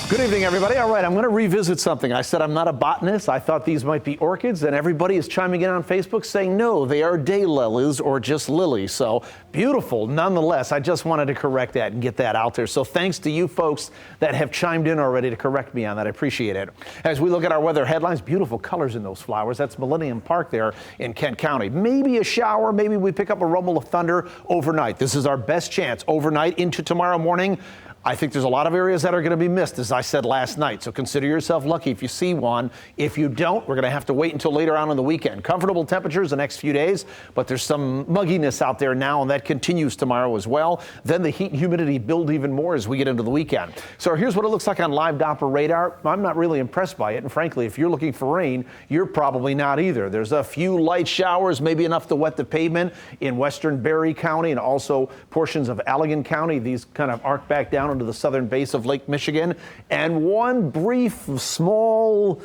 Good evening, everybody. All right, I'm going to revisit something. I said I'm not a botanist. I thought these might be orchids, and everybody is chiming in on Facebook saying no, they are daylilies or just lilies. So beautiful nonetheless. I just wanted to correct that and get that out there. So thanks to you folks that have chimed in already to correct me on that. I appreciate it. As we look at our weather headlines, beautiful colors in those flowers. That's Millennium Park there in Kent County. Maybe a shower, maybe we pick up a rumble of thunder overnight. This is our best chance overnight into tomorrow morning. I think there's a lot of areas that are going to be missed, as I said last night. So consider yourself lucky if you see one. If you don't, we're going to have to wait until later on in the weekend. Comfortable temperatures the next few days, but there's some mugginess out there now, and that continues tomorrow as well. Then the heat and humidity build even more as we get into the weekend. So here's what it looks like on live Doppler radar. I'm not really impressed by it, and frankly, if you're looking for rain, you're probably not either. There's a few light showers, maybe enough to wet the pavement in western Berry County and also portions of Allegan County. These kind of arc back down into the southern base of Lake Michigan, and one brief small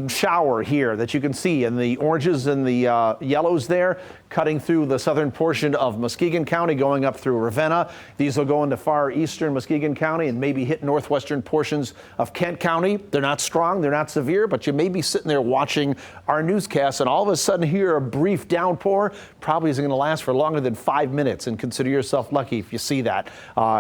shower here that you can see in the oranges and the yellows there, cutting through the southern portion of Muskegon County, going up through Ravenna. These will go into far eastern Muskegon County and maybe hit northwestern portions of Kent County. They're not strong, they're not severe, but you may be sitting there watching our newscast and all of a sudden hear a brief downpour. Probably isn't going to last for longer than 5 minutes, and consider yourself lucky if you see that.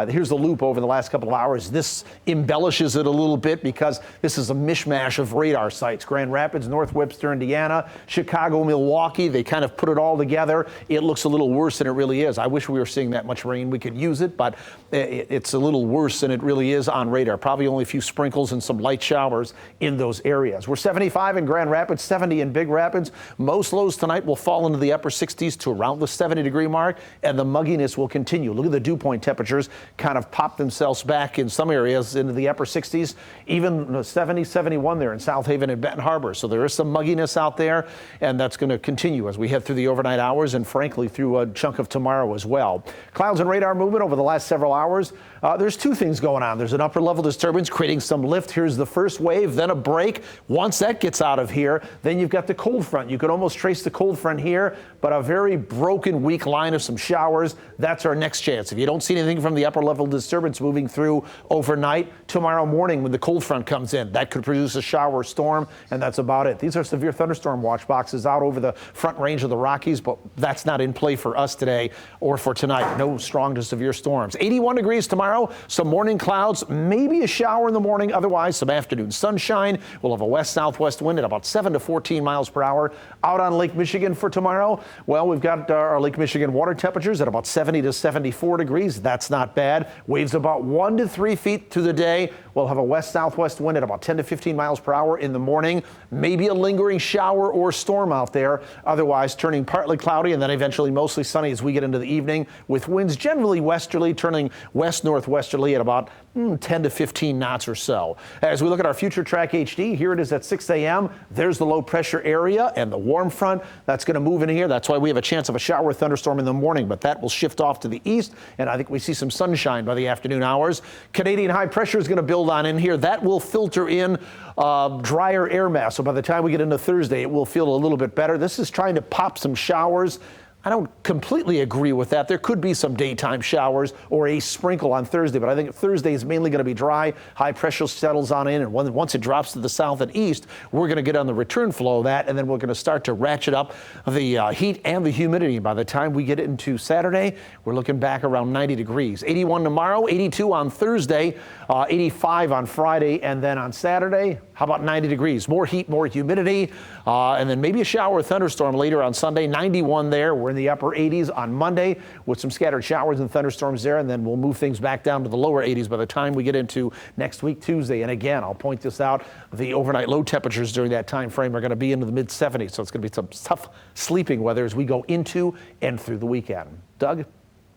Here's the loop over the last couple of hours. This embellishes it a little bit because this is a mishmash of radar sites. Grand Rapids, North Webster, Indiana, Chicago, Milwaukee. They kind of put it all together. It looks a little worse than it really is. I wish we were seeing that much rain. We could use it, but it's a little worse than it really is on radar. Probably only a few sprinkles and some light showers in those areas. We're 75 in Grand Rapids, 70 in Big Rapids. Most lows tonight will fall into the upper 60s to around the 70-degree mark, and the mugginess will continue. Look at the dew point temperatures kind of pop themselves back in some areas into the upper 60s, even 70, 71 there in South Haven and Benton Harbor. So there is some mugginess out there, and that's going to continue as we head through the overnight hours and frankly through a chunk of tomorrow as well. Clouds and radar movement over the last several hours. There's two things going on. There's an upper level disturbance creating some lift. Here's the first wave, then a break. Once that gets out of here, then you've got the cold front. You can almost trace the cold front here, but a very broken, weak line of some showers. That's our next chance. If you don't see anything from the upper level disturbance moving through overnight, tomorrow morning when the cold front comes in, that could produce a shower storm, and that's about it. These are severe thunderstorm watch boxes out over the front range of the Rockies, but that's not in play for us today or for tonight. No strong to severe storms. 81 degrees tomorrow, some morning clouds, maybe a shower in the morning, otherwise some afternoon sunshine. We'll have a west-southwest wind at about 7 to 14 miles per hour. Out on Lake Michigan for tomorrow, well, we've got our Lake Michigan water temperatures at about 70 to 74 degrees. That's not bad. Waves about 1 to 3 feet through the day. We'll have a west-southwest wind at about 10 to 15 miles per hour in the morning. Maybe a lingering shower or storm out there. Otherwise, turning partly cloudy and then eventually mostly sunny as we get into the evening, with winds generally westerly, turning west-northwesterly at about 10 to 15 knots or so. As we look at our Future Track HD, here it is at 6 a.m. There's the low pressure area and the warm front. That's going to move in here. That's why we have a chance of a shower or thunderstorm in the morning, but that will shift off to the east, and I think we see some sunshine by the afternoon hours. Canadian high pressure is going to build on in here. That will filter in drier air mass. So by the time we get into Thursday, it will feel a little bit better. This is trying to pop some showers. I don't completely agree with that. There could be some daytime showers or a sprinkle on Thursday, but I think Thursday is mainly going to be dry. High pressure settles on in, and once it drops to the south and east, we're going to get on the return flow of that, and then we're going to start to ratchet up the heat and the humidity. By the time we get into Saturday, we're looking back around 90 degrees. 81 tomorrow, 82 on Thursday, 85 on Friday, and then on Saturday, how about 90 degrees? More heat, more humidity, and then maybe a shower or thunderstorm later on Sunday. 91 there. We're in the upper 80s on Monday with some scattered showers and thunderstorms there, and then we'll move things back down to the lower 80s by the time we get into next week, Tuesday. And again, I'll point this out, the overnight low temperatures during that time frame are going to be into the mid-70s, so it's going to be some tough sleeping weather as we go into and through the weekend. Doug,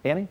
Annie?